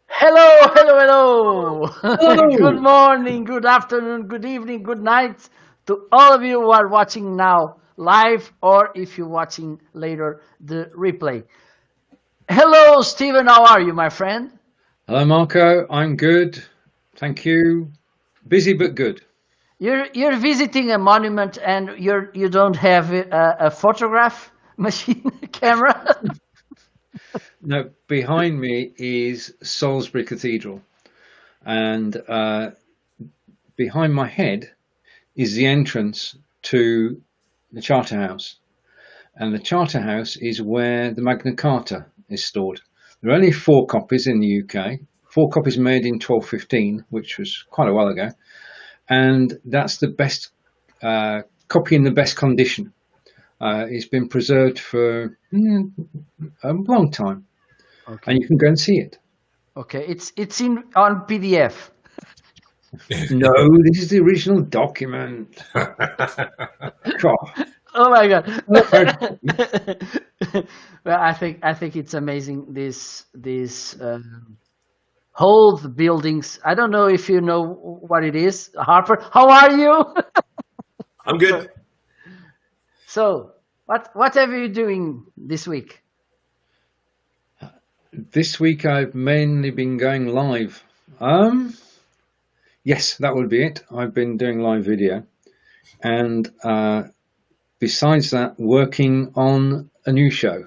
Hello, hello, hello. Hello. Good morning, good afternoon, good evening, good night to all of you who are watching now live or if you're watching later the replay. Hello, Stephen. How are you, my friend? Hello, Marco. I'm good. Thank you. Busy but good. You're visiting a monument and you don't have a photograph machine camera. Now, behind me is Salisbury Cathedral, and behind my head is the entrance to the Charter House. And the Charter House is where the Magna Carta is stored. There are only 4 copies in the UK, 4 copies made in 1215, which was quite a while ago. And that's the best copy in the best condition. It's been preserved for a long time. Okay. And you can go and see it. Okay, it's on PDF. No, this is the original document. God. Oh my god! Well, I think it's amazing. These old buildings. I don't know if you know what it is, Harper. How are you? I'm good. So, what have you doing this week? This week I've mainly been going live. Yes, that would be it. I've been doing live video, and besides that, working on a new show,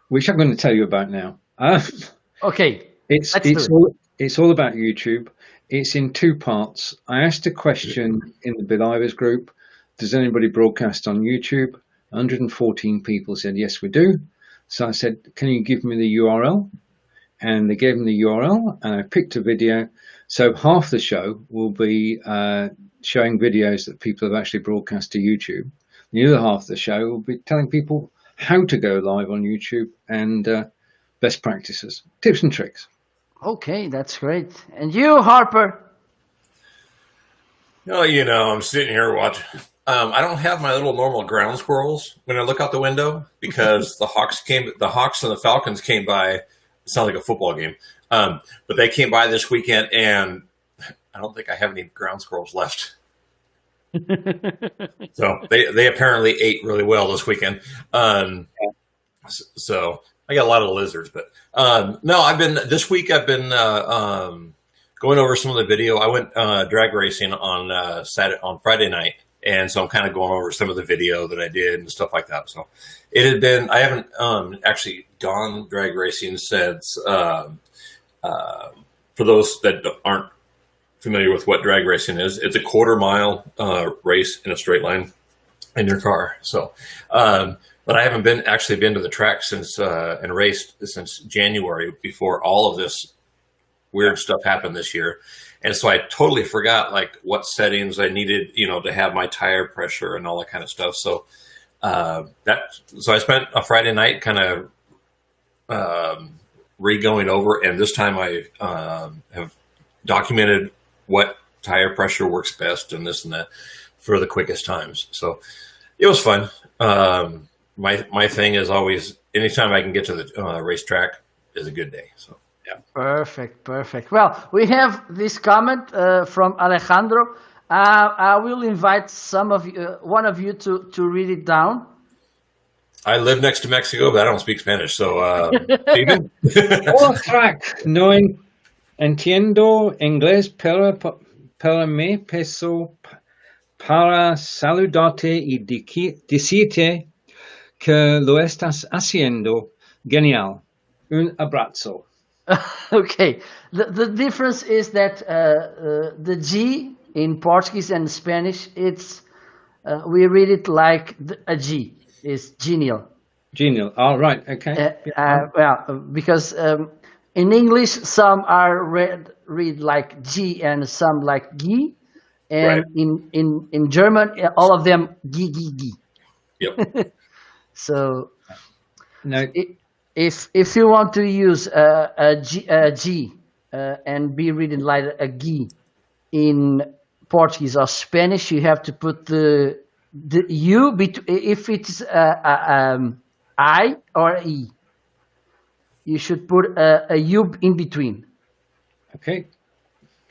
which I'm going to tell you about now. Okay, it's all about YouTube. It's in 2 parts. I asked a question in the Believers group: does anybody broadcast on YouTube? 114 people said yes, we do. So I said, can you give me the URL? And they gave me the URL, and I picked a video. So half the show will be showing videos that people have actually broadcast to YouTube. The other half of the show will be telling people how to go live on YouTube and best practices, tips and tricks. Okay, that's great. And you, Harper? Oh, I'm sitting here watching. I don't have my little normal ground squirrels when I look out the window because the Hawks and the Falcons came by. It sounds like a football game. But they came by this weekend, and I don't think I have any ground squirrels left. So they apparently ate really well this weekend. So I got a lot of lizards, but no, this week I've been going over some of the video. I went drag racing on Friday night. And so I'm kind of going over some of the video that I did and stuff like that. So I haven't actually gone drag racing since, for those that aren't familiar with what drag racing is, it's a 1/4 mile race in a straight line in your car. So, but I haven't been to the track since, and raced since January before all of this weird stuff happened this year. And so I totally forgot what settings I needed, to have my tire pressure and all that kind of stuff. So so I spent a Friday night kind of re-going over, and this time I have documented what tire pressure works best and this and that for the quickest times. So it was fun. My thing is always anytime I can get to the racetrack is a good day. So. Perfect. Well, we have this comment from Alejandro. I will invite one of you to read it down. I live next to Mexico, but I don't speak Spanish. So, Steven? Hola, crack. No entiendo inglés, pero me peso para saludarte y decirte que lo estás haciendo genial. Un abrazo. Okay, the difference is that the G in Portuguese and Spanish, we read it like a G. It's genial. Genial. All right. Okay. Well, because in English some are read like G and some like G, and right. in German all of them G. Yep. So no. If you want to use a G and be reading like a G in Portuguese or Spanish, you have to put the U if it's a I or E. You should put a U in between. Okay.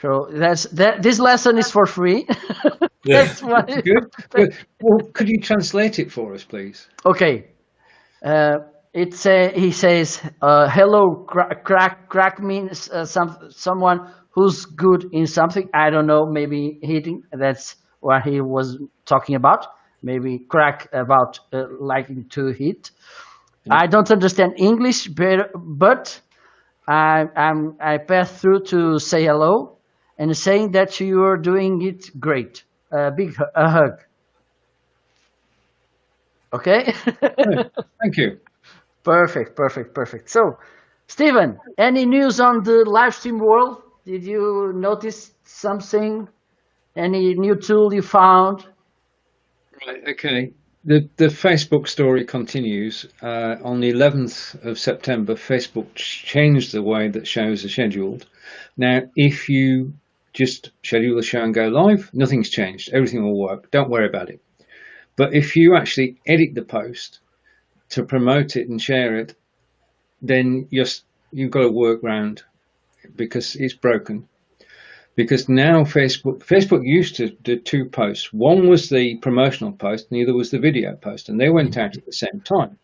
So this lesson is for free. That's why. Good. Good. Well, could you translate it for us, please? Okay. He says, "Hello, crack means someone who's good in something. I don't know, maybe hitting. That's what he was talking about. Maybe crack about liking to hit. I don't understand English, but I pass through to say hello and saying that you are doing it great. A hug. Okay." Thank you. Perfect. So, Stephen, any news on the live stream world? Did you notice something? Any new tool you found? Right, okay. The Facebook story continues. On the 11th of September, Facebook changed the way that shows are scheduled. Now, if you just schedule the show and go live, nothing's changed. Everything will work. Don't worry about it. But if you actually edit the post to promote it and share it, then you've got to work around because it's broken. Because now Facebook used to do two posts. One was the promotional post, and the other was the video post, and they went out at the same time.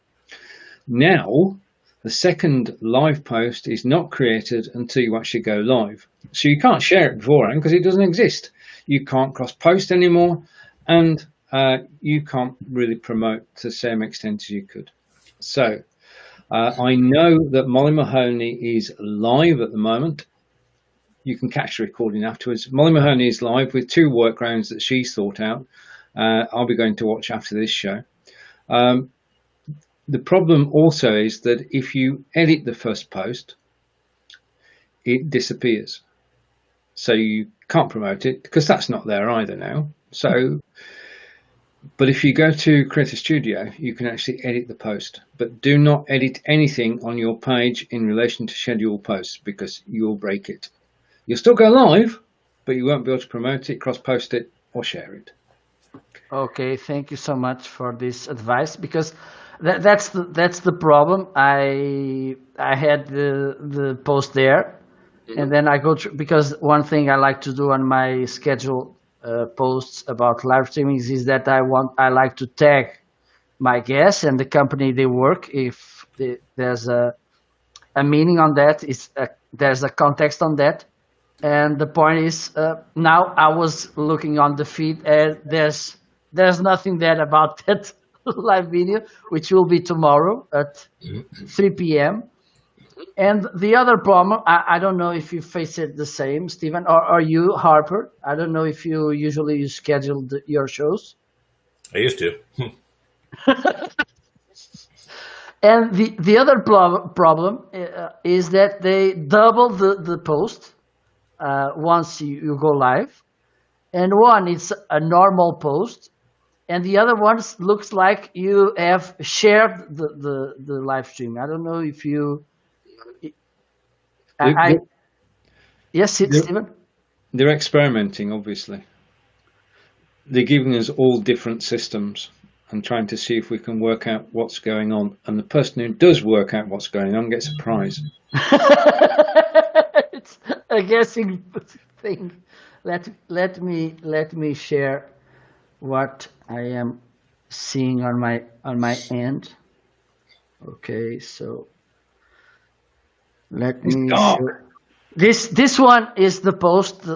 Now, the second live post is not created until you actually go live. So you can't share it beforehand because it doesn't exist. You can't cross-post anymore, and you can't really promote to the same extent as you could. So I know that Molly Mahoney is live at the moment. You can catch the recording afterwards. Molly Mahoney is live with two workarounds that she's thought out. I'll be going to watch after this show. The problem also is that if you edit the first post, it disappears. So you can't promote it because that's not there either now. So, but if you go to Creator Studio, you can actually edit the post. But do not edit anything on your page in relation to schedule posts because you'll break it. You'll still go live, but you won't be able to promote it, cross-post it, or share it. Okay, thank you so much for this advice because that's the problem. I had the post there, and then I go through because one thing I like to do on my schedule posts about live streamings is that I like to tag my guests and the company they work if there's a meaning on that, there's a context on that. And the point is, now I was looking on the feed, and there's nothing there about that live video, which will be tomorrow at 3 p.m. And the other problem, I don't know if you face it the same, Stephen, or you, Harper. I don't know if you usually schedule your shows. I used to. And the other problem is that they double the post. Once you go live, and one is a normal post, and the other one looks like you have shared the live stream. I don't know if you. Yes, Stephen. They're experimenting, obviously. They're giving us all different systems and trying to see if we can work out what's going on. And the person who does work out what's going on gets a prize. It's a guessing thing. Let me share what I am seeing on my end. Okay, so let me. This one is the post.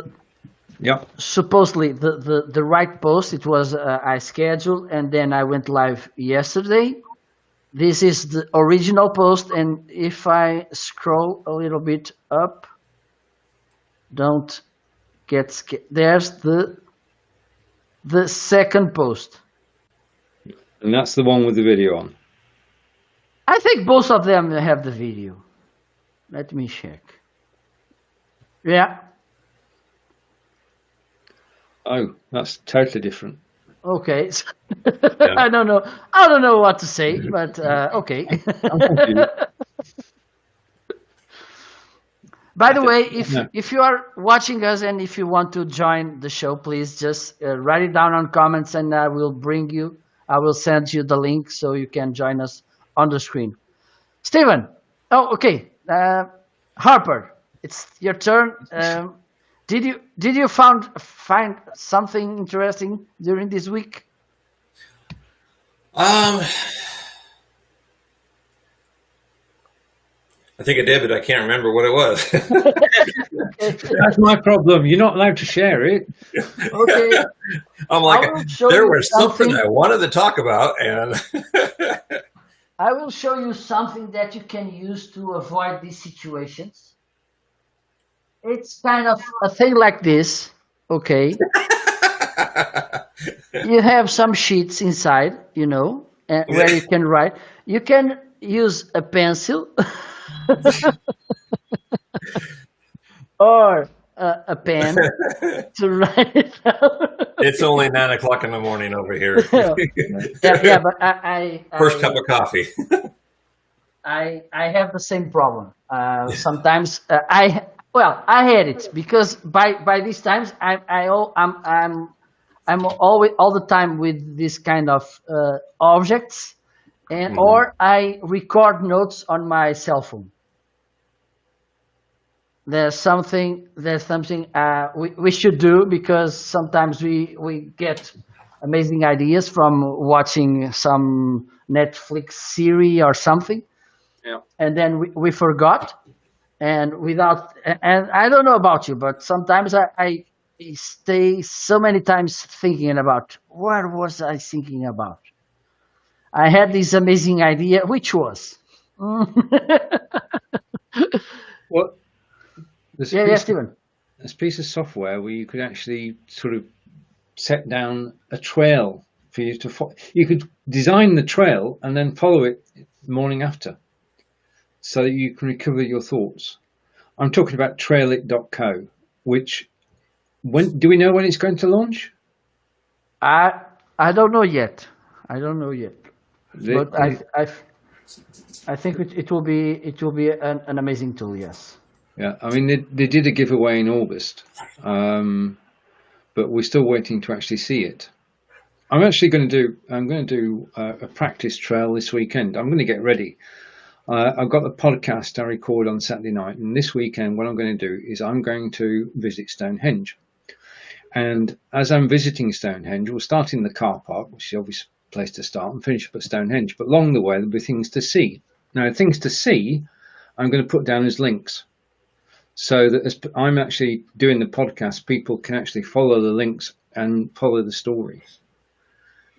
Yeah. Supposedly the right post. It was I scheduled and then I went live yesterday. This is the original post, and if I scroll a little bit up, don't get scared. There's the second post. And that's the one with the video on. I think both of them have the video. Let me check. Yeah. Oh, that's totally different. Okay. Yeah. I don't know what to say, but okay. By the way, if you are watching us and if you want to join the show, please just write it down on comments, and I will send you the link so you can join us on the screen. Stephen. Oh, okay. Harper, it's your turn. Did you find something interesting during this week? I think I did, but I can't remember what it was. That's my problem. You're not allowed to share it. Okay. I'm like, there was something I wanted to talk about, and I will show you something that you can use to avoid these situations. It's kind of a thing like this, okay? You have some sheets inside, where you can write. You can use a pencil or a pen to write it down. It's only 9 o'clock in the morning over here. Yeah, but I First cup of coffee. I have the same problem. Sometimes I had it because by these times I'm always all the time with this kind of objects, and or I record notes on my cell phone. There's something we should do, because sometimes we get amazing ideas from watching some Netflix series or something, and then we forgot, and I don't know about you, but sometimes I stay so many times thinking about what was I thinking about. I had this amazing idea, which was What? Stephen. This piece of software where you could actually sort of set down a trail for you to follow. You could design the trail and then follow it the morning after, so that you can recover your thoughts. I'm talking about Trailit.co, which do we know when it's going to launch? I don't know yet. But I think it will be an amazing tool. Yes. Yeah, I mean they did a giveaway in August, but we're still waiting to actually see it. I'm going to do a practice trail this weekend. I'm going to get ready. I've got the podcast I record on Saturday night, and this weekend what I'm going to do is I'm going to visit Stonehenge. And as I'm visiting Stonehenge, we'll start in the car park, which is the obvious place to start, and finish up at Stonehenge. But along the way, there'll be things to see. Now, things to see, I'm going to put down as links, so that as I'm actually doing the podcast, people can actually follow the links and follow the story.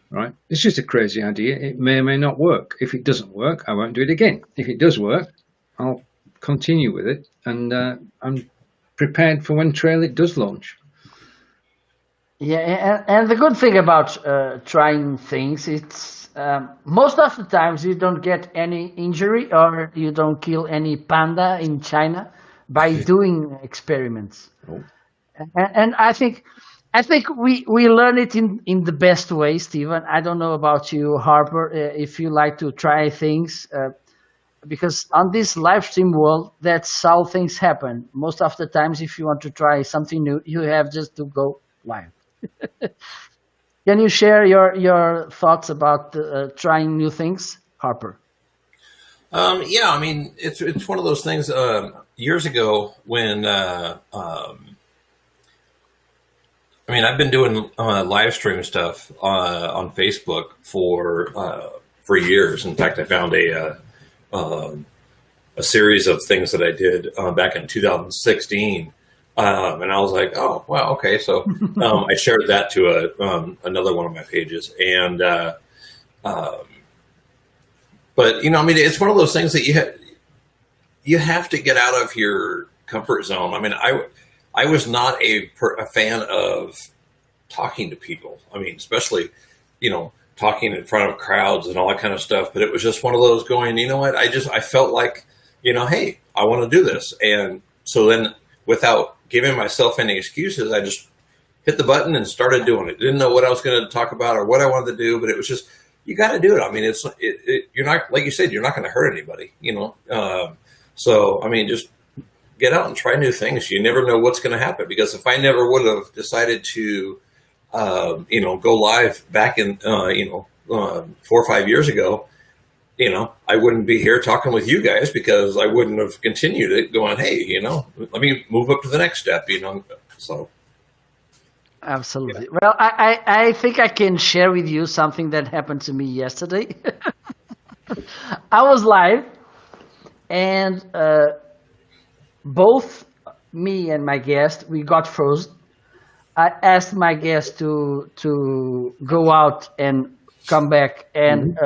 Right? It's just a crazy idea. It may or may not work. If it doesn't work, I won't do it again. If it does work, I'll continue with it, and I'm prepared for when Trailit does launch. Yeah, and the good thing about trying things, it's most of the times you don't get any injury or you don't kill any panda in China by doing experiments. Oh. And I think we learn it in the best way, Stephen. I don't know about you, Harper, if you like to try things, because on this live stream world, that's how things happen. Most of the times, if you want to try something new, you have just to go live. Can you share your thoughts about trying new things, Harper? Yeah, I mean, it's one of those things. Years ago, when I've been doing live stream stuff on Facebook for years. In fact, I found a series of things that I did back in 2016. And I was like, oh, wow, okay. So I shared that to another one of my pages. And but it's one of those things that you have to get out of your comfort zone. I mean, I was not a fan of talking to people. I mean, especially talking in front of crowds and all that kind of stuff. But it was just one of those going, you know what? I felt like, hey, I want to do this. And so then, without giving myself any excuses, I just hit the button and started doing it. Didn't know what I was going to talk about or what I wanted to do, but it was just, you got to do it. I mean, you're not, like you said, you're not going to hurt anybody, So, I mean, just get out and try new things. You never know what's going to happen, because if I never would have decided to, go live back in, 4 or 5 years ago, I wouldn't be here talking with you guys because I wouldn't have continued it going, hey, let me move up to the next step, so. Absolutely. Yeah. Well, I think I can share with you something that happened to me yesterday. I was live, and both me and my guest, we got frozen. I asked my guest to go out and come back, and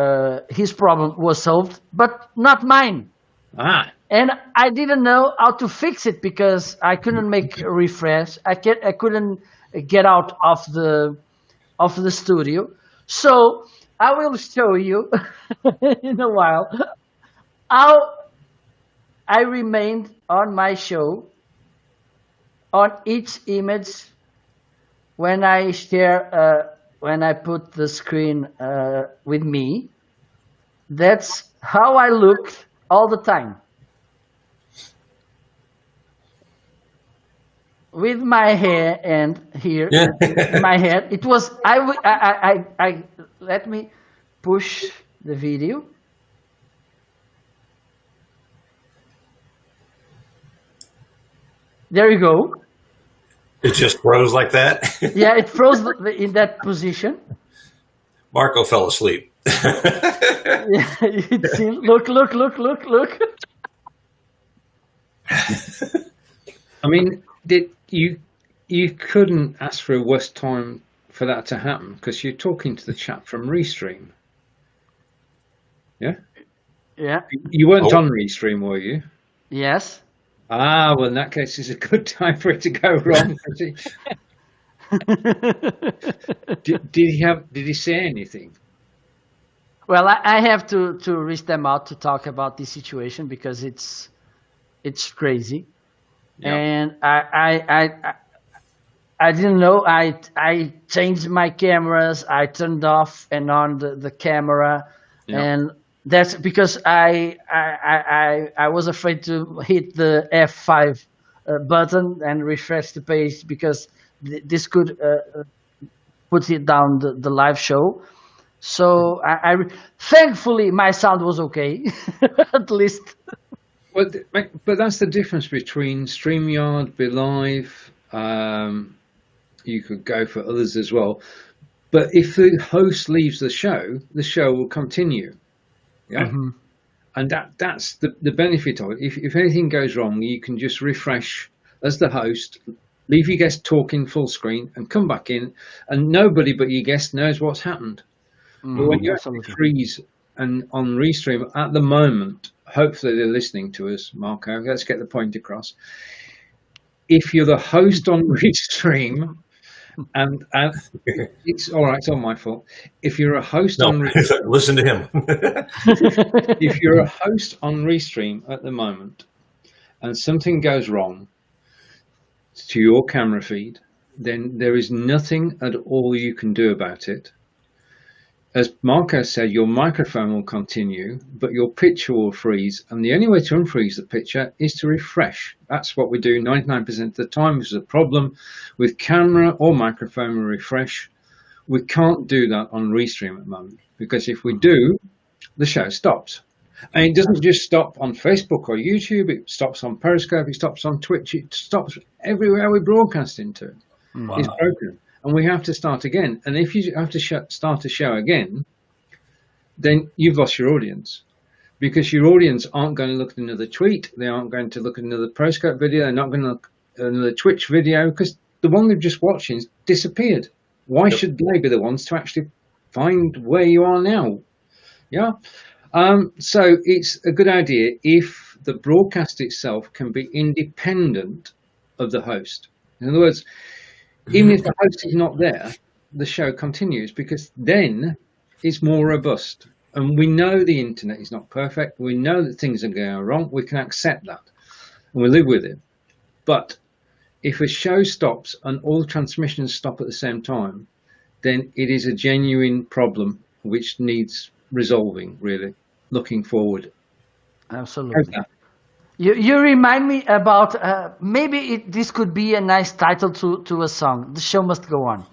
his problem was solved, but not mine. And I didn't know how to fix it because I couldn't make a refresh. I couldn't get out of the studio. So I will show you in a while how I remained on my show on each image when I share when I put the screen with me. That's how I looked all the time. With my hair and here, my head, it was. I let me push the video. There you go. It just froze like that. Yeah, it froze in that position. Marco fell asleep. Yeah, it seems. Look. I mean, did you couldn't ask for a worse time for that to happen because you're talking to the chap from Restream. Yeah? Yeah. You weren't on Restream, were you? Yes. Well, in that case, it's a good time for it to go wrong. Did he say anything? Well, I have to reach them out to talk about this situation because it's crazy. Yep. And I didn't know. I changed my cameras. I turned off and on the camera, and that's because I was afraid to hit the F5 button and refresh the page because this could put it down the live show. So thankfully my sound was okay, at least. Well, but that's the difference between StreamYard, BeLive. You could go for others as well. But if the host leaves the show will continue. Yeah, and that's the benefit of it. If anything goes wrong, you can just refresh as the host, leave your guest talking full screen, and come back in, and nobody but your guest knows what's happened. But when you actually freeze and on Restream at the moment, hopefully they're listening to us, Marco. Let's get the point across. If you're the host on Restream, and it's all right, it's all my fault. If you're a host on Restream, listen to him. If you're a host on Restream at the moment, and something goes wrong to your camera feed, then there is nothing at all you can do about it. As Marco said, your microphone will continue, but your picture will freeze. And the only way to unfreeze the picture is to refresh. That's what we do 99% of the time. If there's a problem with camera or microphone, we refresh. We can't do that on Restream at the moment, because if we do, the show stops. And it doesn't just stop on Facebook or YouTube. It stops on Periscope. It stops on Twitch. It stops everywhere we broadcast into. Wow. It's broken. And we have to start again. And if you have to start a show again, then you've lost your audience, because your audience aren't going to look at another tweet. They aren't going to look at another Periscope video. They're not going to look at another Twitch video, because the one they've just watched has disappeared. Why should they be the ones to actually find where you are now? Yeah. So it's a good idea if the broadcast itself can be independent of the host. In other words, even if the host is not there, the show continues, because then it's more robust. And we know the internet is not perfect. We know that things are going wrong. We can accept that and we live with it. But if a show stops and all transmissions stop at the same time, then it is a genuine problem which needs resolving, really, looking forward. Absolutely. You remind me about maybe this could be a nice title to a song. The show must go on.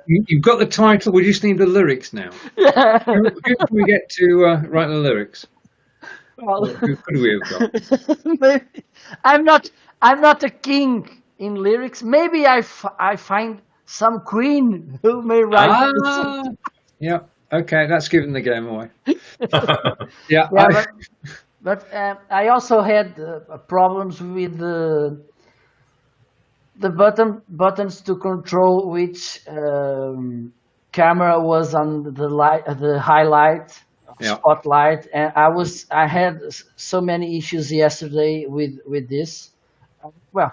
You've got the title. We just need the lyrics now. Yeah. Who can we get to write the lyrics? Well, Who could we have got? maybe I'm not a king in lyrics. Maybe I find some queen who may write. Yeah. Okay, that's giving the game away. Yeah. Yeah, but I also had problems with the buttons to control which camera was on the highlight, Yeah. spotlight, and I had so many issues yesterday with this. Well,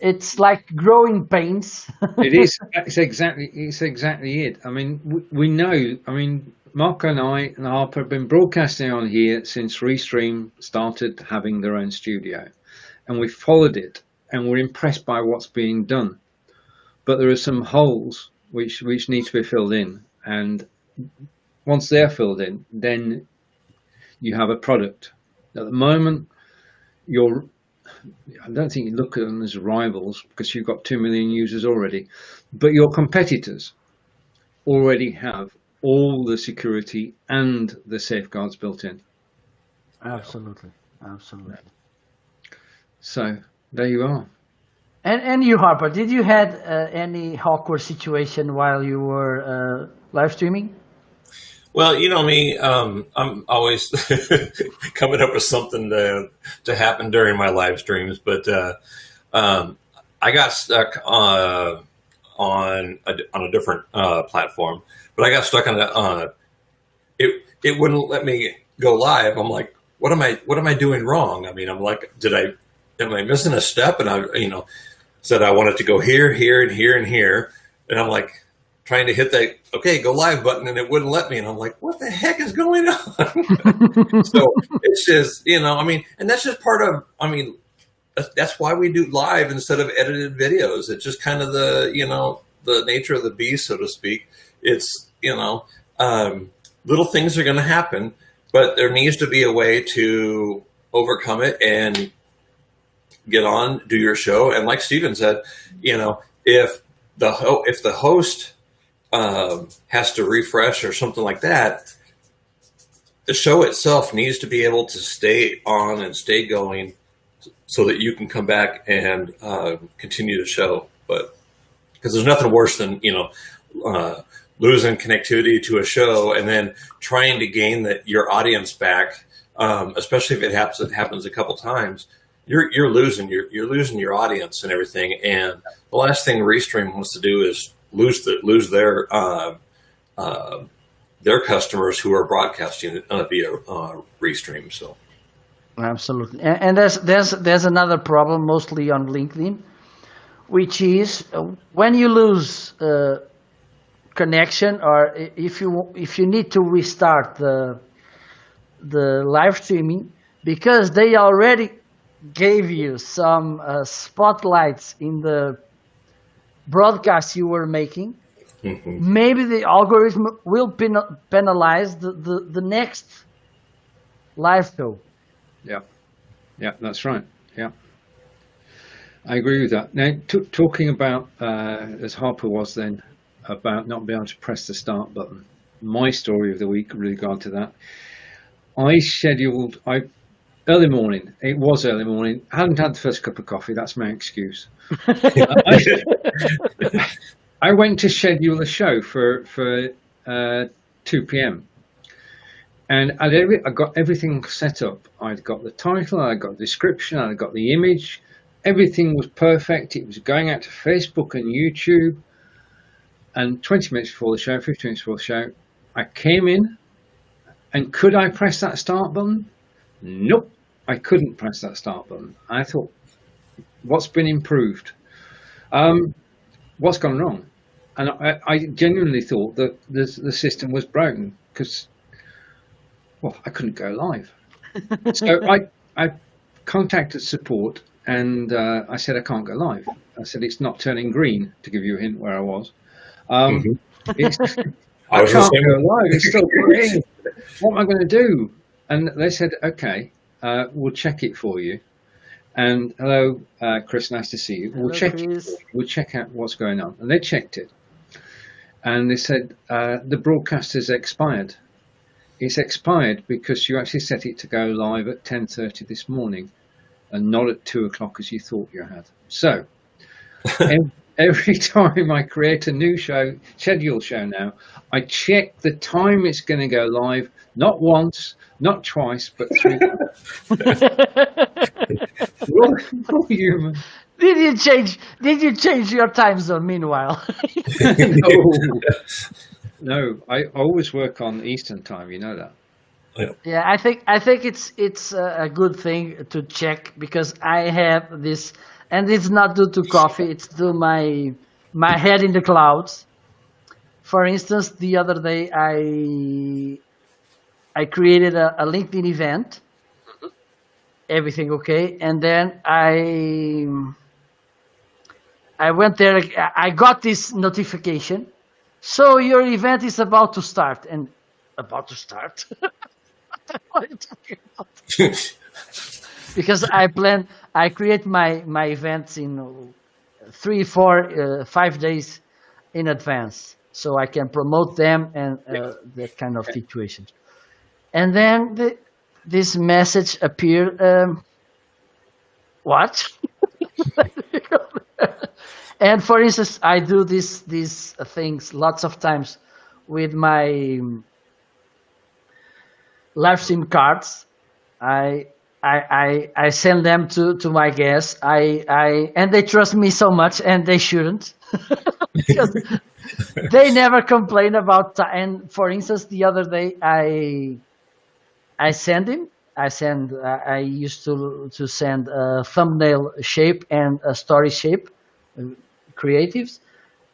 it's like growing pains. It is. It's exactly it. I mean, we know. I mean, Mark and I and Harper have been broadcasting on here since Restream started having their own studio, and we followed it, and we're impressed by what's being done. But there are some holes which need to be filled in, and once they're filled in, then you have a product. At the moment, I don't think you look at them as rivals because you've got 2 million users already, but your competitors already have all the security and the safeguards built in. Absolutely. So there you are. And you, Harper, did you had any awkward situation while you were live streaming? Well, you know me, I'm always coming up with something to happen during my live streams, but I got stuck on a different platform, but I got stuck on it wouldn't let me go live. I'm like, what am I doing wrong? I mean, I'm like, am I missing a step? And I said I wanted to go here, here, and here, and here, and I'm like, trying to hit that go live button, and it wouldn't let me, and I'm like, what the heck is going on? So it's just, and that's just part of, that's why we do live instead of edited videos. It's just kind of the nature of the beast, so to speak. It's, little things are going to happen, but there needs to be a way to overcome it and get on, do your show. And like Steven said, if the host has to refresh or something like that, the show itself needs to be able to stay on and stay going so that you can come back and continue the show. But because there's nothing worse than losing connectivity to a show and then trying to gain your audience back, especially if it happens a couple times. You're losing your audience and everything. And the last thing Restream wants to do is lose their customers who are broadcasting via Restream. So absolutely, and there's another problem, mostly on LinkedIn, which is when you lose connection, or if you need to restart the live streaming, because they already gave you some spotlights in the broadcast you were making, maybe the algorithm will penalize the next live show. Yeah, that's right. Yeah, I agree with that. Now, talking about, as Harper was then, about not being able to press the start button, my story of the week with regard to that, early morning. It was early morning. I hadn't had the first cup of coffee. That's my excuse. I went to schedule a show for 2 p.m. and I got everything set up. I'd got the title, I got the description, I got the image. Everything was perfect. It was going out to Facebook and YouTube. And 20 minutes before the show, 15 minutes before the show, I came in, and could I press that start button? Nope, I couldn't press that start button. I thought, what's been improved? What's gone wrong? And I genuinely thought that the system was broken because, I couldn't go live. So I contacted support and I said, I can't go live. I said, it's not turning green, to give you a hint where I was. I can't go live, it's still green. What am I going to do? And they said, okay, we'll check it for you. And hello, Chris, nice to see you. Hello, Chris. We'll check out what's going on. And they checked it. And they said, the broadcast has expired. It's expired because you actually set it to go live at 10:30 this morning and not at 2 o'clock as you thought you had. So every time I create a new scheduled show now, I check the time it's going to go live, not once, not twice, but 3 times. We're all human. Did you change your time zone meanwhile? No, I always work on Eastern time. You know that. Yeah, I think it's a good thing to check because I have this, and it's not due to coffee. It's due my head in the clouds. For instance, the other day I created a LinkedIn event. Everything okay, and then I went there. I got this notification. So your event is about to start, and about to start. What are you talking about? Because I create my events in 3, 4, 5 days in advance, so I can promote them and that kind of situation. And then this message appeared. What? And for instance, I do these things lots of times with my live stream cards. I send them to my guests. And they trust me so much, and they shouldn't, because they never complain about time. And for instance, the other day I used to send a thumbnail shape and a story shape. Creatives,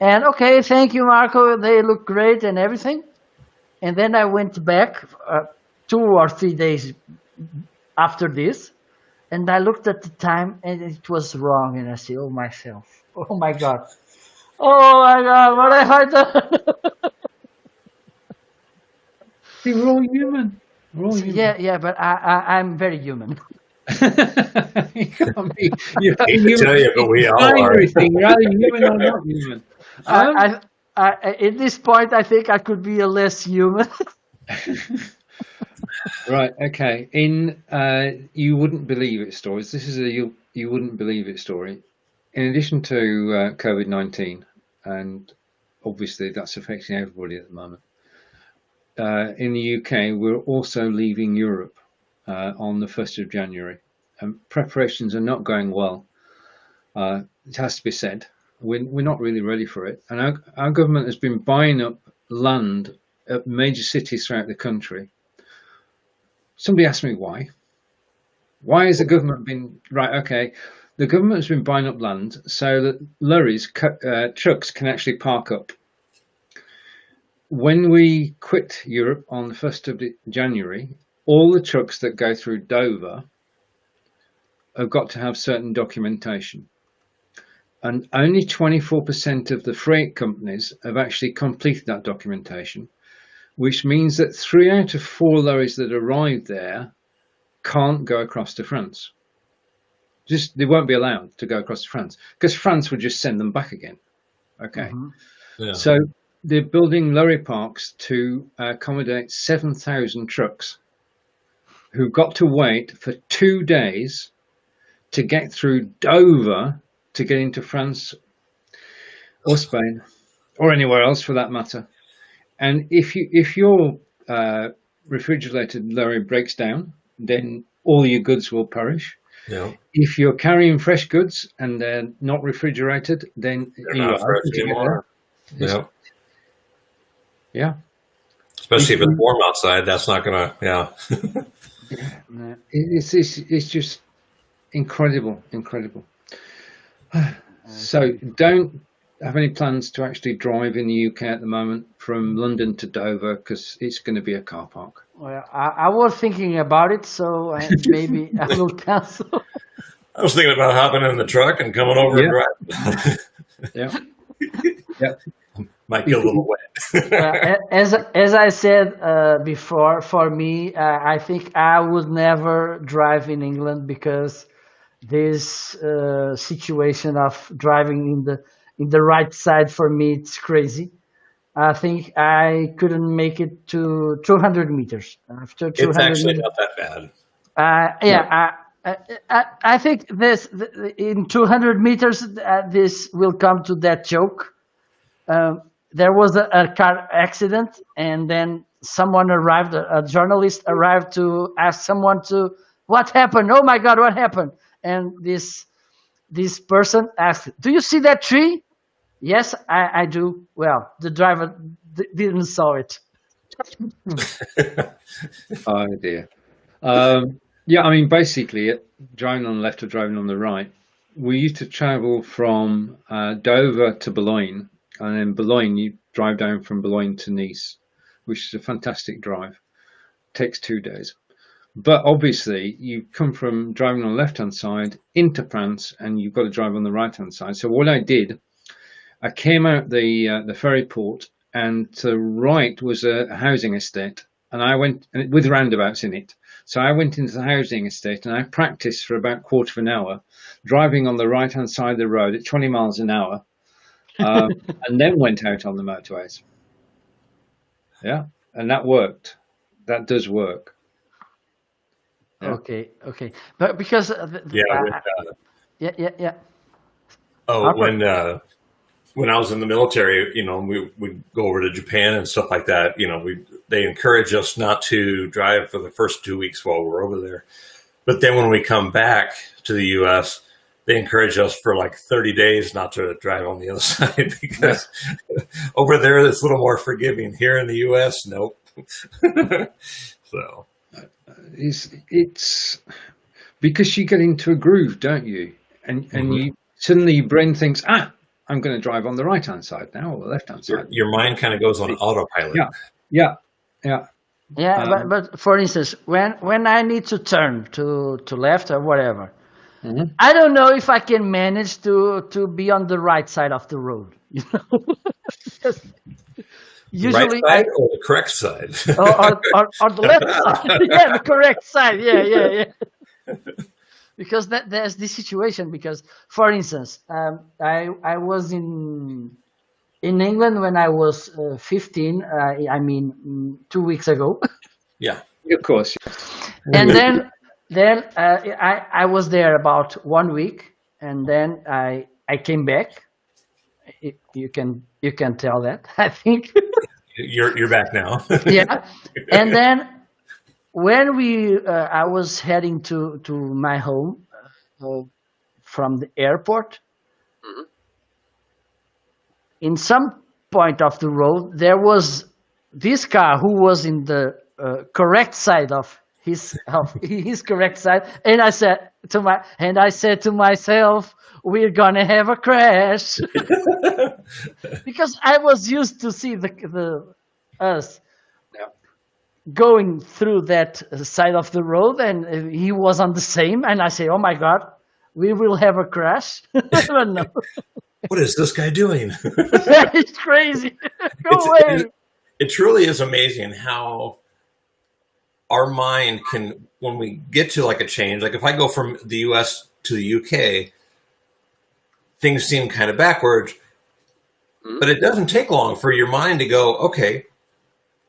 and okay, thank you, Marco, they look great and everything. And then I went back 2 or 3 days after this, and I looked at the time and it was wrong, and I said, oh my god, what have I done? See, we're all human. Yeah, but I'm very human. You can't be. You I hate to tell you, but we all are. Everything, rather human or not human. At this point, I think I could be a less human. Right. Okay. You wouldn't believe it stories. This is a you wouldn't believe it story. In addition to COVID-19, and obviously that's affecting everybody at the moment. In the UK, we're also leaving Europe on the 1st of January. Preparations are not going well. It has to be said. We're not really ready for it. And our government has been buying up land at major cities throughout the country. Somebody asked me why. Why has the government been... Right, okay. The government has been buying up land so that lorries, trucks can actually park up. When we quit Europe on the 1st of January, all the trucks that go through Dover have got to have certain documentation. And only 24% of the freight companies have actually completed that documentation, which means that 3 out of 4 lorries that arrive there can't go across to France. They won't be allowed to go across to France because France would just send them back again. Okay. Mm-hmm. Yeah. So they're building lorry parks to accommodate 7,000 trucks who got to wait for 2 days to get through Dover to get into France or Spain or anywhere else for that matter. And if your refrigerated lorry breaks down, then all your goods will perish. Yeah. If you're carrying fresh goods and they're not refrigerated, then They're not fresh anymore. Yeah. Especially if it's warm outside, that's not gonna. Yeah. It's just incredible. So don't have any plans to actually drive in the UK at the moment from London to Dover because it's going to be a car park. Well, I was thinking about it, so maybe I will cancel. I was thinking about hopping in the truck and coming over and driving. Yeah. Might get a little wet. As I said before, for me, I think I would never drive in England because this situation of driving in the right side for me, it's crazy. I think I couldn't make it to 200 meters. After It's 200 actually meters, not that bad. yeah, I think this in 200 meters, this will come to that joke. There was a car accident, and then someone arrived, a journalist arrived to ask someone to, what happened? Oh my God, what happened? And this person asked, do you see that tree? Yes, I do. Well, the driver didn't saw it. Oh dear. Yeah, I mean, basically, driving on the left or driving on the right, we used to travel from Dover to Boulogne, and then Boulogne, you drive down from Boulogne to Nice, which is a fantastic drive. Takes 2 days. But obviously, you come from driving on the left-hand side into France, and you've got to drive on the right-hand side. So what I did, I came out the ferry port, and to the right was a housing estate, and I went with roundabouts in it. So I went into the housing estate and I practiced for about a quarter of an hour, driving on the right-hand side of the road at 20 miles an hour, and then went out on the motorways. Yeah, and that worked. That does work. Yeah. Okay, but because yeah. Oh, Harper? when I was in the military, we would go over to Japan and stuff like that. They encourage us not to drive for the first 2 weeks while we're over there. But then when we come back to the U.S., they encourage us for like 30 days not to drive on the other side because over there it's a little more forgiving. Here in the U.S., nope. So it's because you get into a groove, don't you? And you suddenly your brain thinks, I'm going to drive on the right-hand side now, or the left-hand side. Your mind kind of goes on autopilot. Yeah. But for instance, when I need to turn to left or whatever, I don't know if I can manage to be on the right side of the road. Usually, right side or the correct side, or the left side. Yeah, the correct side. Yeah. Because there's this situation. Because, for instance, I was in England when I was 15. I mean, 2 weeks ago. Yeah, of course. And then I was there about 1 week, and then I came back. You can tell that, I think. You're back now. Yeah, and then when I was heading to my home from the airport, in some point of the road there was this car who was in the correct side of his correct side, and I said to myself, we're gonna have a crash. Because I was used to see us going through that side of the road, and he was on the same, and I say, oh my God, we will have a crash. I don't know. What is this guy doing? It's crazy. Go away. It truly is amazing how our mind can, when we get to like a change, like if I go from the US to the UK, things seem kind of backwards, but it doesn't take long for your mind to go, okay,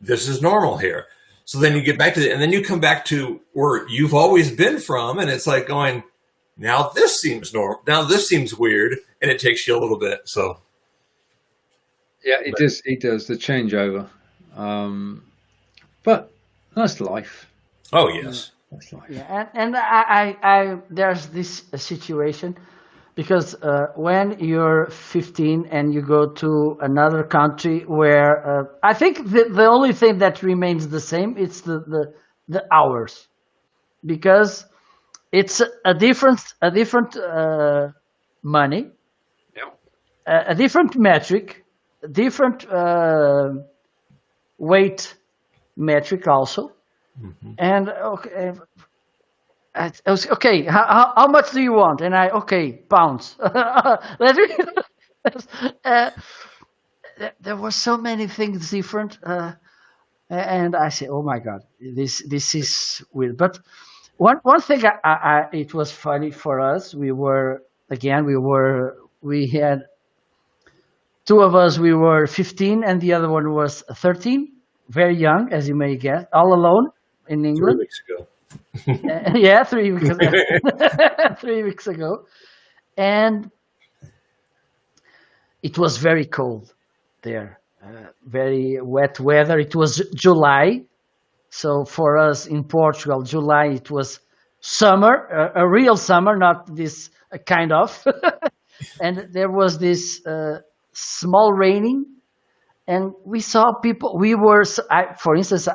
this is normal here. So then you get back to it, and then you come back to where you've always been from, and it's like going, now this seems normal. Now this seems weird, and it takes you a little bit. So, yeah, it does. It does the changeover, but that's life. Oh yes, that's life. Yeah, and I there's this situation. Because when you're 15 and you go to another country where I think the only thing that remains the same, it's the hours, because it's a different money, a different metric, different weight metric also, and okay. I was, okay, how much do you want? And pounds. There were so many things different, and I said, oh my God, this is weird. But One thing it was funny for us. We had two of us. We were 15, and the other one was 13, very young, as you may guess, all alone in Three England. weeks ago. Yeah, 3 weeks ago. 3 weeks ago, and it was very cold there, very wet weather. It was July, so for us in Portugal, July it was summer, a real summer, not this kind of. And there was this small raining, and we saw people. For instance,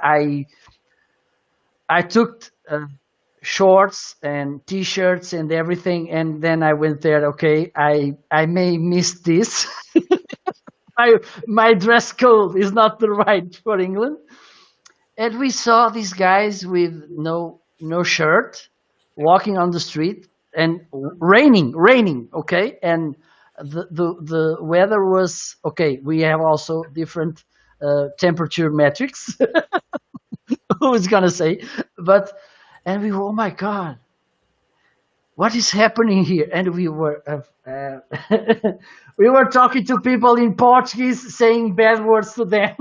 I took shorts and t-shirts and everything, and then I went there. Okay, I may miss this. My dress code is not the right for England, and we saw these guys with no shirt walking on the street, and raining. Okay, and the weather was okay. We have also different temperature metrics. Who's gonna say? But and we were, oh my God, what is happening here? And we were we were talking to people in Portuguese, saying bad words to them.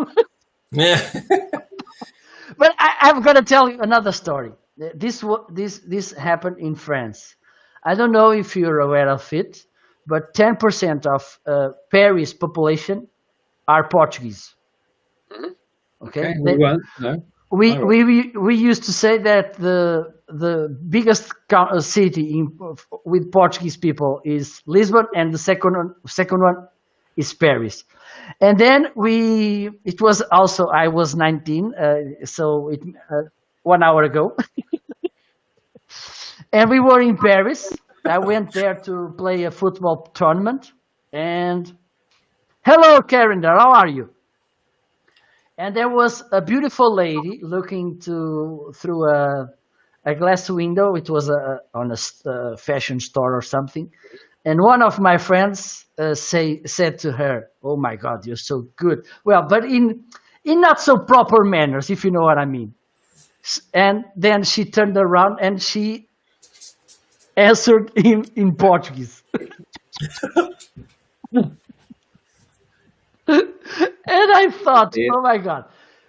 Yeah. But I'm gonna tell you another story. This happened in France. I don't know if you're aware of it, but 10% of Paris population are Portuguese. Okay, we won't. No. We used to say that the biggest city with Portuguese people is Lisbon, and the second one is Paris. And then it was also, I was 19, so 1 hour ago, and we were in Paris. I went there to play a football tournament, and hello, Karen, how are you? And there was a beautiful lady looking through a glass window. It was on a fashion store or something. And one of my friends said to her, "Oh my God, you're so good." Well, but in not so proper manners, if you know what I mean. And then she turned around and she answered in Portuguese. And I thought, oh my God,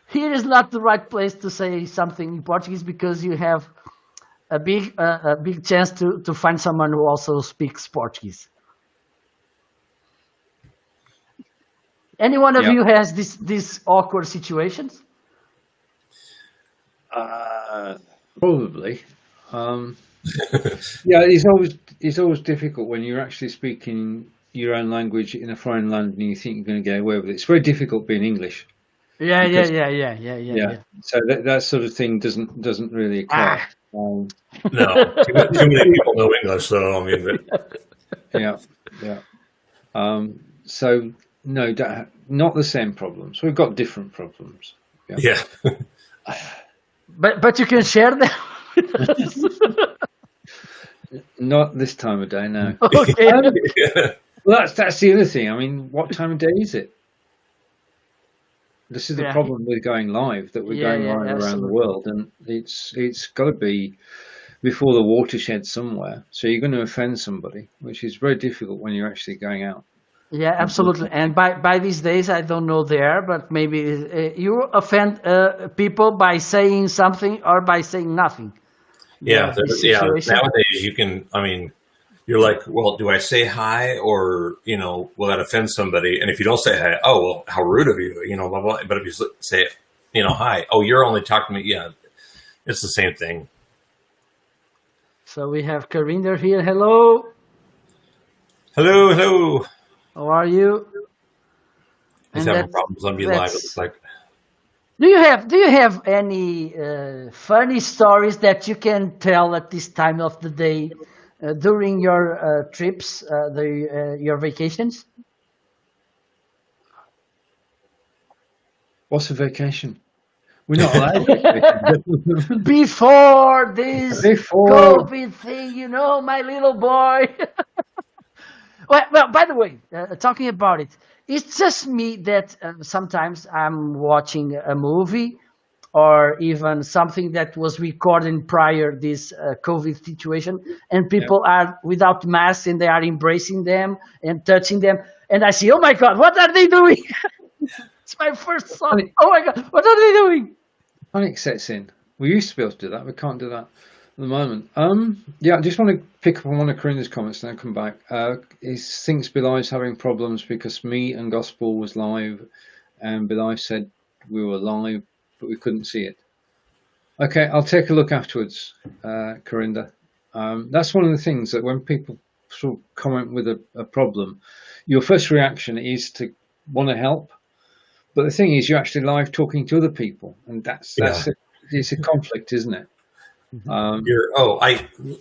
here is not the right place to say something in Portuguese, because you have a big chance to find someone who also speaks Portuguese. Any one of you has these awkward situations? Probably. Yeah, it's always difficult when you're actually speaking your own language in a foreign land and you think you're going to get away with it. It's very difficult being English. Yeah. So that sort of thing doesn't really occur. No, too many people know English, so I mean. Yeah. So no, not the same problems. We've got different problems. Yeah. But you can share them. Not this time of day, no. Okay. Well, that's the other thing. I mean, what time of day is it? This is the problem with going live, that we're going live around the world, and it's got to be before the watershed somewhere. So you're going to offend somebody, which is very difficult when you're actually going out. Yeah, absolutely. And by these days, I don't know there, but maybe you offend people by saying something or by saying nothing. Yeah. Nowadays, you can. I mean, you're like, well, do I say hi, or will that offend somebody? And if you don't say hi, oh well, how rude of you, blah blah. But if you say, hi, oh, you're only talking to me. Yeah, it's the same thing. So we have Karinder here. Hello. Hello. How are you? He's having problems on Be Live. It looks like. Do you have any funny stories that you can tell at this time of the day during your trips, your vacations? What's a vacation? We're not allowed. Before this COVID thing, my little boy. Well, by the way, talking about it, it's just me that sometimes I'm watching a movie or even something that was recorded prior this COVID situation, and people are without masks and they are embracing them and touching them, and I see, oh my God, what are they doing? It's my first thought. Oh my God, what are they doing? Panic sets in. We used to be able to do that. We can't do that at the moment. I just want to pick up on one of Corinna's comments and then come back. He thinks Belive's having problems because me and Gospel was live, and Belive said we were live, but we couldn't see it. Okay, I'll take a look afterwards, Corinda. That's one of the things that when people sort of comment with a problem, your first reaction is to want to help. But the thing is, you're actually live talking to other people, and it's a conflict, isn't it?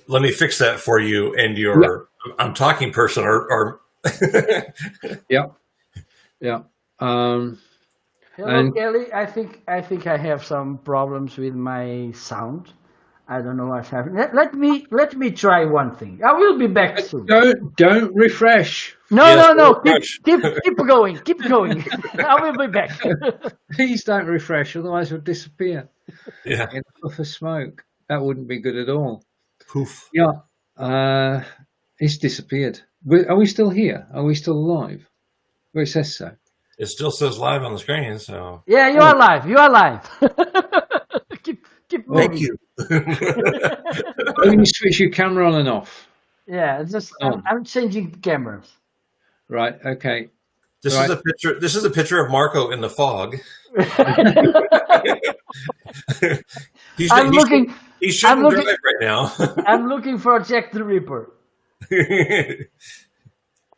Let me fix that for you. And I'm talking person or yeah. Hello, Kelly. I think I have some problems with my sound. I don't know what's happening. Let me try one thing. I will be back soon. Don't refresh. No. Keep going. Keep going. I will be back. Please don't refresh, otherwise we'll disappear. Yeah. In a puff of smoke. That wouldn't be good at all. Poof. Yeah. It's disappeared. Are we still here? Are we still alive? Well, it says so. It still says live on the screen, so. Yeah, you are live. You are live. Keep moving. Thank you. When you switch your camera on and off. Yeah, I'm changing cameras. Right. Okay. This is a picture of Marco in the fog. He's shooting drive right now. I'm looking for Jack the Ripper.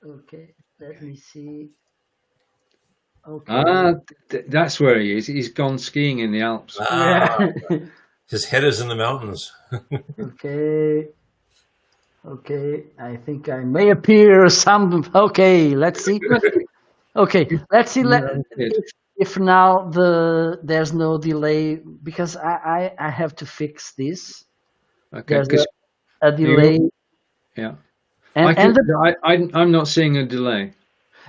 Okay, let me see. Okay. That's where he is. He's gone skiing in the Alps. Yeah. His head is in the mountains. Okay. I think I may appear some. Okay, let's see. Okay, let's see. If now there's no delay, because I have to fix this. Okay, there's a delay. Yeah. I'm not seeing a delay.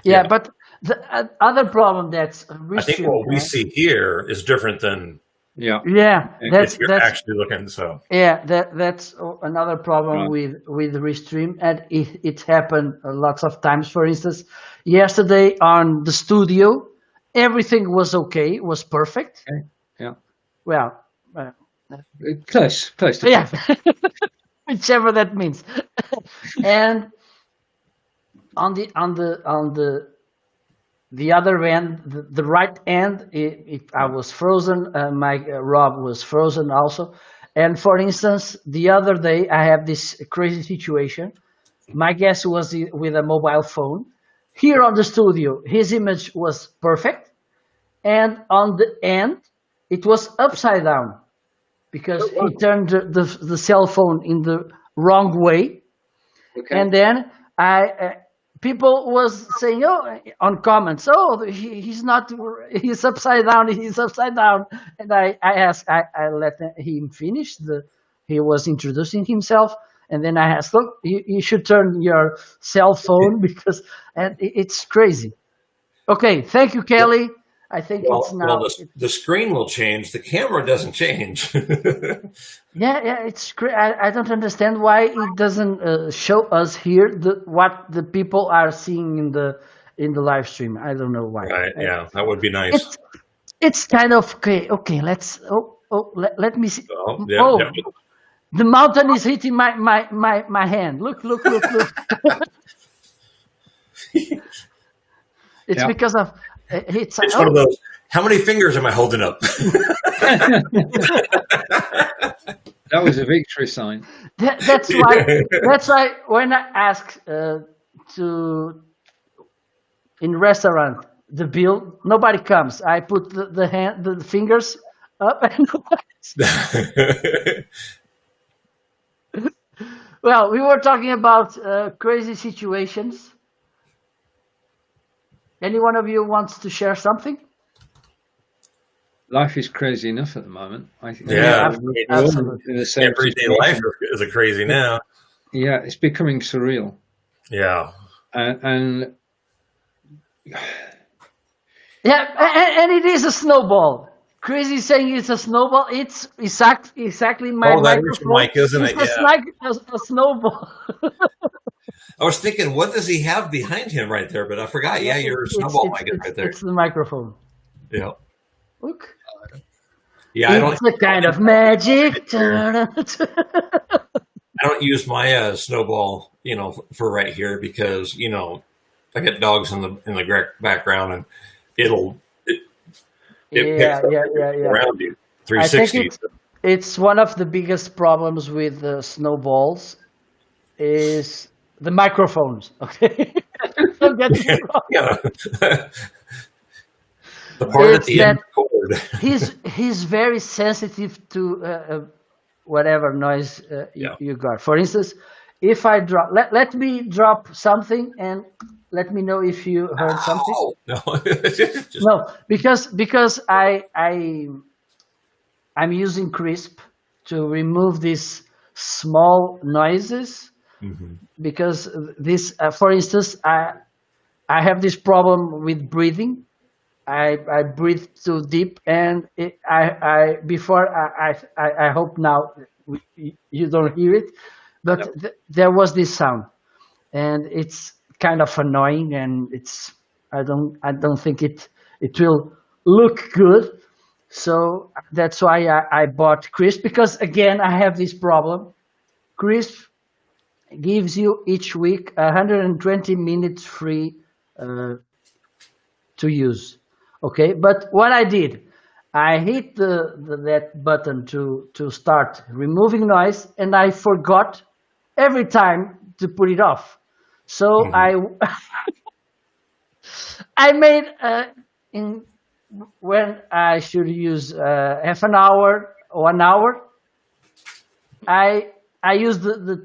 Yeah, but the other problem that's I think what we see here is different than that's actually looking. So that's another problem with Restream, and it happened lots of times. For instance, yesterday on the studio, everything was okay, was perfect. Okay. Yeah. Well, close. Yeah, whichever that means. And on the other end, the right end, I was frozen. My Rob was frozen also. And for instance, the other day I have this crazy situation. My guest was with a mobile phone. Here on the studio, his image was perfect, and on the end, it was upside down because he turned the cell phone in the wrong way. Okay. And then people was saying, on comments, he's upside down. And I asked, I let him finish. He was introducing himself, and then I asked, look, you should turn your cell phone and it's crazy. Okay, thank you, Kelly. I think it's now. Well, the screen will change. The camera doesn't change. Yeah, it's great. I don't understand why it doesn't show us here what the people are seeing in the live stream. I don't know why. Right? Yeah, that would be nice. It's kind of okay. Okay, let's. Let me see. The mountain is hitting my hand. Look. It's because of. It's one of those. How many fingers am I holding up? That was a victory sign. That's why when I ask in restaurant the bill, nobody comes. I put the fingers up and Well, we were talking about crazy situations. Any one of you wants to share something? Life is crazy enough at the moment. I think. Yeah, absolutely. Everyday life is crazy now. Yeah, it's becoming surreal. Yeah, and it is a snowball. Crazy saying it's a snowball. It's exactly my Oh, that is your microphone. mic, isn't It's it? Yeah. a snowball. I was thinking, what does he have behind him right there? But I forgot. Yeah, your snowball mic is right there. It's the microphone. Yeah. Look. Yeah, I It's a kind of magic. I don't use my snowball, for right here because I got dogs in the background and it Yeah, picks up yeah, yeah, everything yeah. around you I think 360. it's one of the biggest problems with snowballs is the microphones. Okay, don't get me wrong. Yeah, the part at It's the end that of the cord. he's very sensitive to whatever noise Yeah. you got. For instance, if I drop, let me drop something and let me know if you heard something. Oh no, just No, because I'm using Crisp to remove these small noises mhm. because this, for instance, I have this problem with breathing. I breathe too deep, and I hope now you don't hear it, but No. there was this sound, and it's kind of annoying, and I don't think it will look good. So that's why I bought Crisp, because again I have this problem. Crisp gives you each week 120 minutes free uh, to use. Okay, but what I did, I hit that button to start removing noise, and I forgot every time to put it off. So Mhm. I made in when I should use half an hour, 1 hour. I use the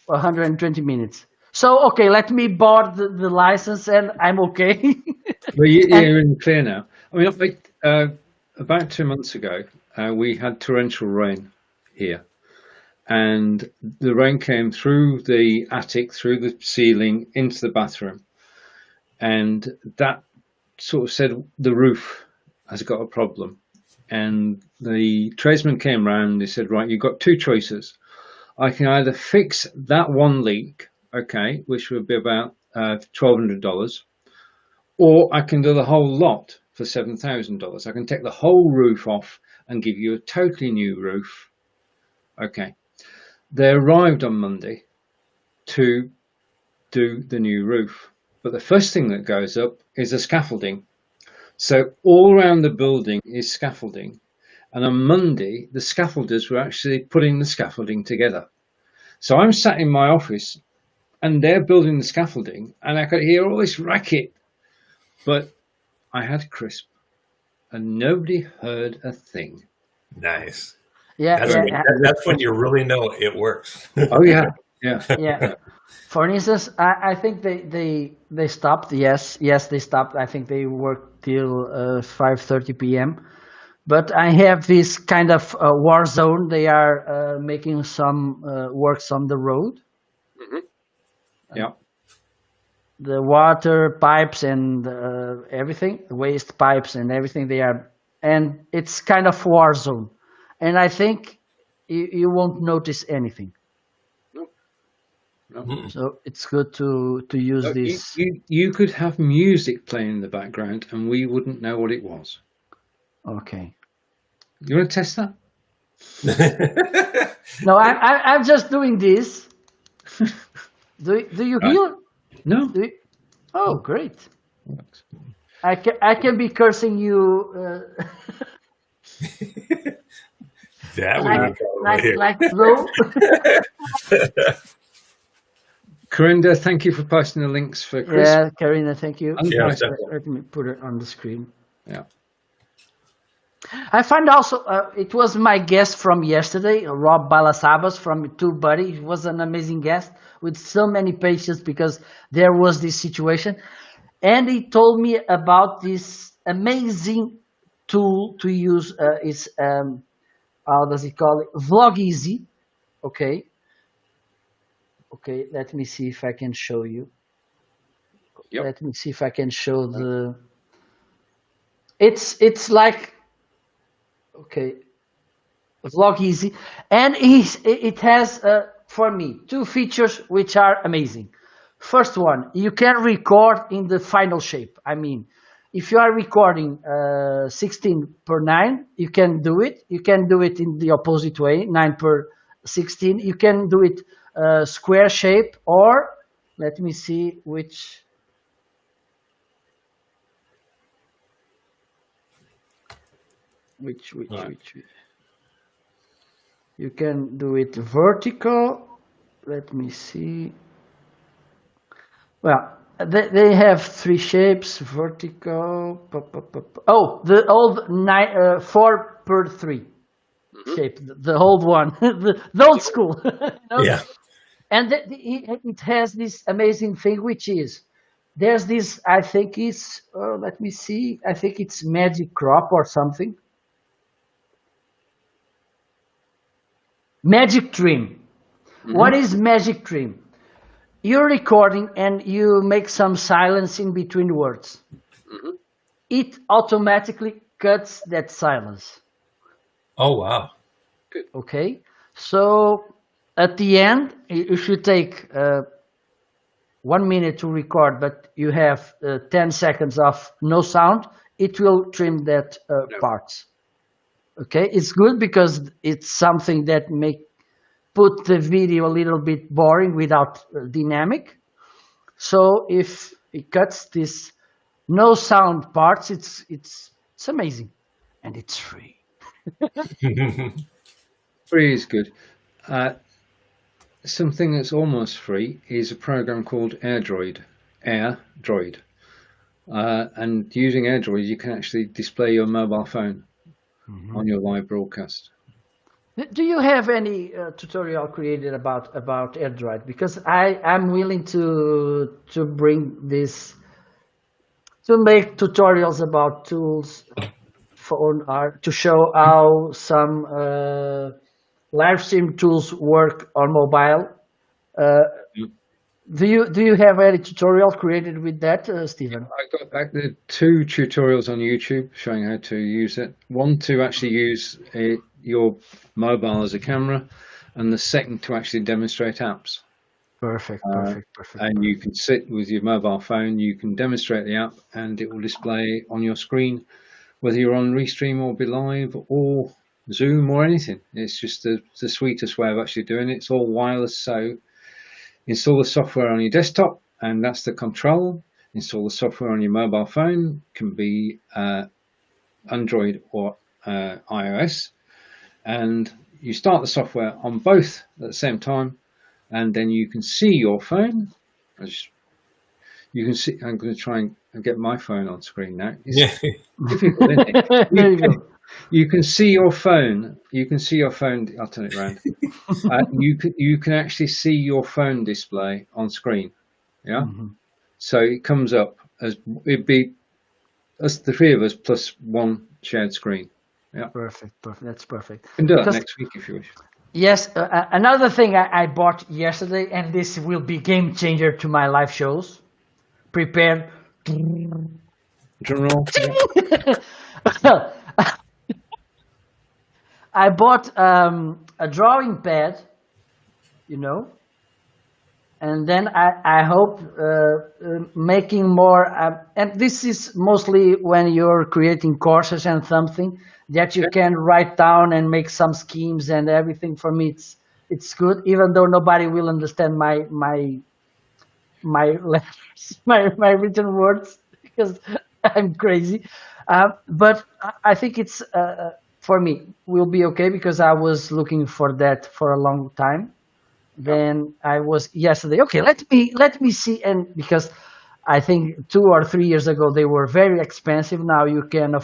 120 minutes. So okay, let me board the license, and I'm okay. Well, And you're in the clear now. I mean, about 2 months ago, we had torrential rain here, and the rain came through the attic, through the ceiling, into the bathroom, and that sort of said the roof has got a problem. And the tradesman came round. They said, right, you've got two choices. I can either fix that one leak, okay, which would be about $1,200, or I can do the whole lot for $7,000. I can take the whole roof off and give you a totally new roof. Okay. They arrived on Monday to do the new roof. But the first thing that goes up is the scaffolding. So all around the building is scaffolding. And on Monday, the scaffolders were actually putting the scaffolding together. So I'm sat in my office and they're building the scaffolding, and I could hear all this racket. But I had Crisp and nobody heard a thing. Nice. yeah, That's yeah, when, yeah, that's when you really know it works. Oh, yeah. Yeah. yeah. For instance, I think they stopped. Yes, they stopped. I think they worked till 5:30 p.m. But I have this kind of war zone. They are making some works on the road. Yeah. The water pipes and everything, waste pipes and everything. And it's kind of war zone. And I think you won't notice anything. No. Mm. So it's good to use So this. you could have music playing in the background and we wouldn't know what it was. Okay. You want to test that? No, I'm just doing this. Do you Right. hear? No. Oh, great. I can be cursing you That we would probably hear. like slow. Corinda, thank you for posting the links for Chris. Yeah, Karina, thank you. And Yeah, Bryce. definitely. Let me put it on the screen. Yeah. I find also it was my guest from yesterday, Rob Balasabas from TubeBuddy. He was an amazing guest with so many patience because there was this situation, and he told me about this amazing tool to use. Is how does he call it? Vlog Easy. Okay. Okay. Let me see if I can show you. Yep. Let me see if I can show the. It's like Okay, vlog easy, and it has for me two features which are amazing. First one, you can record in the final shape. I mean, if you are recording 16 per 9, you can do it. You can do it in the opposite way, 9 per 16. You can do it square shape, or let me see which. You can do it vertical. Let me see. Well, they have three shapes: vertical. Oh, the old 4 per 3 shape, the old one, the old school. Yeah. And it has this amazing thing, which is there's this. I think it's. Let me see. I think it's magic crop or something. Magic trim. What is magic trim? You're recording and you make some silence in between words. It automatically cuts that silence. Oh, wow. Okay? So at the end, if you take 1 minute to record, but you have 10 seconds of no sound, it will trim that parts. Okay? It's good because it's something that put the video a little bit boring without dynamic. So if it cuts this no sound parts, it's amazing, and it's free. Free is good. Something that's almost free is a program called AirDroid. And using AirDroid, you can actually display your mobile phone on your live broadcast. Do you have any tutorial created about AirDroid? Because I'm willing to bring this, to make tutorials about tools for art, to show how some live stream tools work on mobile. Do you have any tutorial created with that, Stephen? I got back the 2 tutorials on YouTube showing how to use it. One to actually use your mobile as a camera, and the second to actually demonstrate apps. Perfect. And you can sit with your mobile phone, you can demonstrate the app, and it will display on your screen, whether you're on Restream or Be Live or Zoom or anything. It's just the sweetest way of actually doing it. It's all wireless, so install the software on your desktop, and that's the control. Install the software on your mobile phone, can be Android or iOS, and you start the software on both at the same time, and then you can see your phone. You can see. I'm going to try and get my phone on screen now. It's difficult, isn't it? You can see your phone. You can see your phone. I'll turn it around. You can actually see your phone display on screen. Yeah. So it comes up as it'd be us, the 3 of us, plus 1 shared screen. Yeah. Perfect. That's perfect. You can do that next week if you wish. Yes. Another thing I bought yesterday, and this will be game changer to my live shows. Prepare. Drum roll. I bought a drawing pad, and then I hope making more. And this is mostly when you're creating courses and something that you can write down and make some schemes and everything. For me, it's good, even though nobody will understand my letters, my written words, because I'm crazy. But I think it's for me will be okay, because I was looking for that for a long time. Then I was yesterday. Okay, let me see, and because I think 2 or 3 years ago they were very expensive. Now you can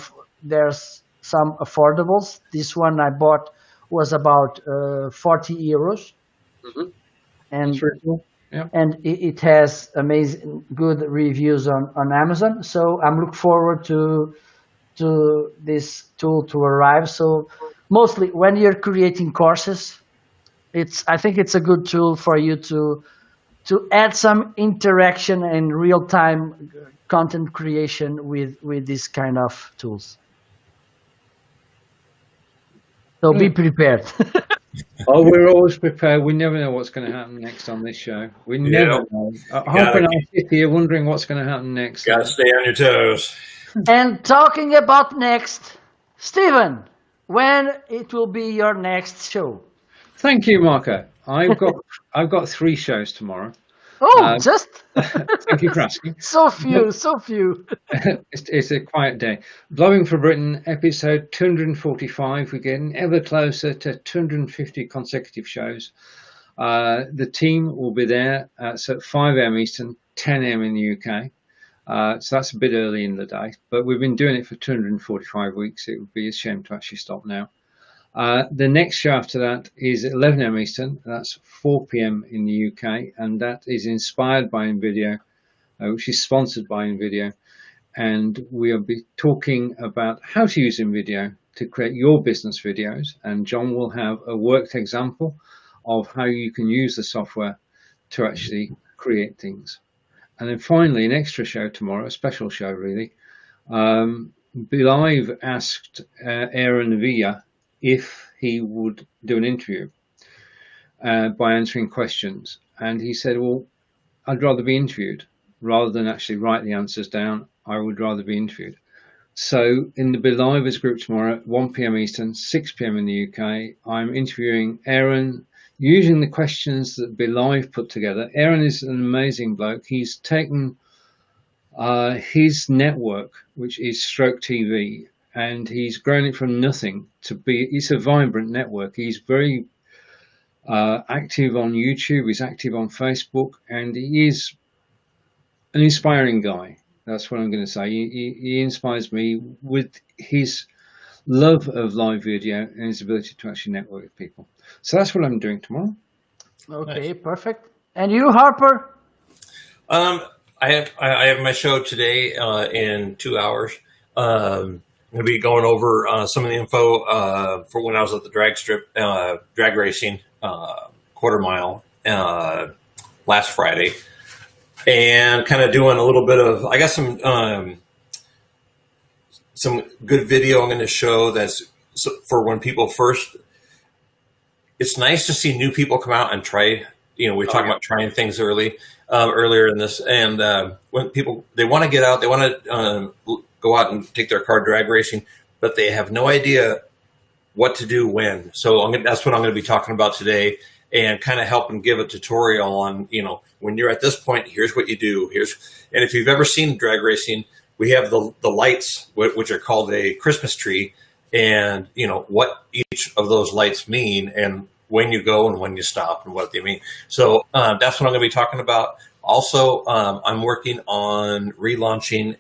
there's some affordables. This one I bought was about 40 euros, and and it has amazing good reviews on Amazon. So I'm looking forward to this tool to arrive. So mostly when you're creating courses, I think it's a good tool for you to add some interaction and real-time content creation with this kind of tools. So be prepared. Oh, we're always prepared. We never know what's going to happen next on this show. We never know. Harper and I sit here wondering what's going to happen next. Got to stay on your toes. And talking about next, Stephen, when it will be your next show? Thank you, Marco. I've got 3 shows tomorrow. Oh, just thank you for asking. so few. It's a quiet day. Blowing for Britain, episode 245. We're getting ever closer to 250 consecutive shows. The team will be there. It's at 5 a.m. Eastern, 10 a.m. in the UK. So that's a bit early in the day, but we've been doing it for 245 weeks. It would be a shame to actually stop now. The next show after that is 11 a.m. Eastern. That's 4 p.m. in the UK, and that is inspired by NVIDIA, which is sponsored by NVIDIA. And we'll be talking about how to use NVIDIA to create your business videos. And John will have a worked example of how you can use the software to actually create things. And then finally, an extra show tomorrow, a special show really. Belive asked Aaron Villa if he would do an interview by answering questions. And he said, well, I'd rather be interviewed rather than actually write the answers down. I would rather be interviewed. So in the Belivers group tomorrow at 1 p.m. Eastern, 6 p.m. in the UK, I'm interviewing Aaron using the questions that Belive put together. Aaron is an amazing bloke. He's taken his network, which is Stroke TV, and he's grown it from nothing to be, it's a vibrant network. He's very active on YouTube, he's active on Facebook, and he is an inspiring guy. That's what I'm going to say. He inspires me with his love of live video and his ability to actually network with people. So that's what I'm doing tomorrow. Okay, nice. Perfect. And you, Harper? I have my show today in 2 hours. I'm going to be going over some of the info for when I was at the drag strip, drag racing, quarter mile last Friday, and kind of doing a little bit of, I got some good video I'm going to show that's for when people first, it's nice to see new people come out and try, we were talking about trying things earlier in this. And when people, they want to get out, they want to go out and take their car drag racing, but they have no idea what to do when. So that's what I'm going to be talking about today, and kind of help and give a tutorial on, when you're at this point, here's what you do. And if you've ever seen drag racing, we have the lights, which are called a Christmas tree, and what each of those lights mean, and when you go and when you stop and what they mean. So that's what I'm going to be talking about. Also, I'm working on relaunching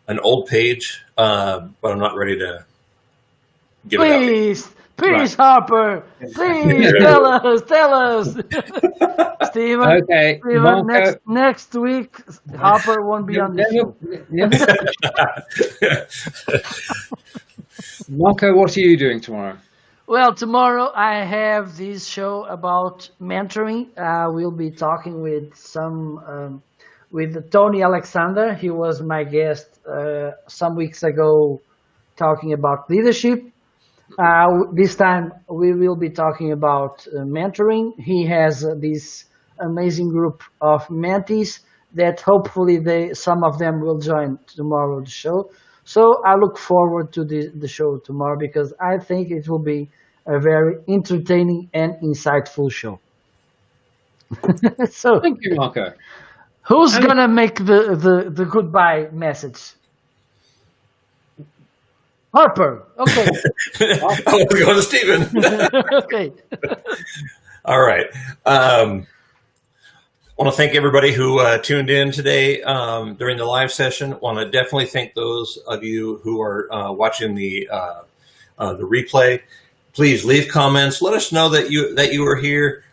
an old page, but I'm not ready to give it out. Please, right. Harper, please tell us. Steven, okay. Steven, next week, Harper won't be on the show. Marco, what are you doing tomorrow? Well, tomorrow I have this show about mentoring. We'll be talking with with Tony Alexander. He was my guest some weeks ago, talking about leadership. This time we will be talking about mentoring. He has this amazing group of mentees that hopefully some of them will join tomorrow's show. So I look forward to the show tomorrow, because I think it will be a very entertaining and insightful show. So thank you, Marco. Who's gonna make the goodbye message? Harper. Okay. We're going to Stephen. Okay. All right. I want to thank everybody who tuned in today during the live session. Want to definitely thank those of you who are watching the replay. Please leave comments. Let us know that you are here.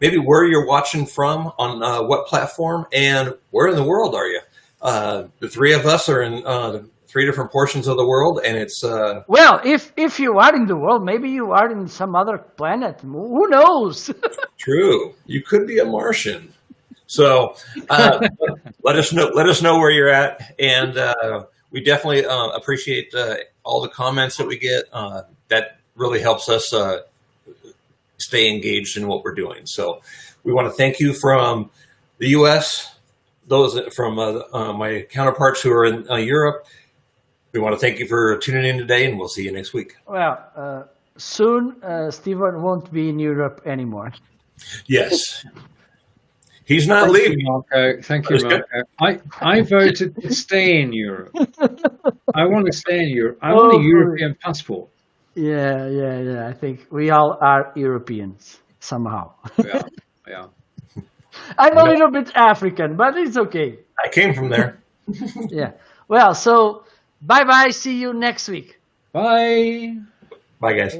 Maybe where you're watching from, on what platform, and where in the world are you? The three of us are in 3 different portions of the world, and it's well, if you are in the world, maybe you are in some other planet. Who knows? True. You could be a Martian. So let us know where you're at, and we definitely appreciate all the comments that we get. that really helps us stay engaged in what we're doing. So we want to thank you from the U.S., those from my counterparts who are in Europe. We want to thank you for tuning in today, and we'll see you next week. Well, soon Stephen won't be in Europe anymore. Yes. He's not Thank leaving. you, Marco. Thank you, Marco. I voted to stay in Europe. I want to stay in Europe. I want a European passport. Yeah. I think we all are Europeans somehow. Yeah. I'm a little bit African, but it's okay. I came from there. Yeah. Well, so bye-bye. See you next week. Bye. Bye, guys.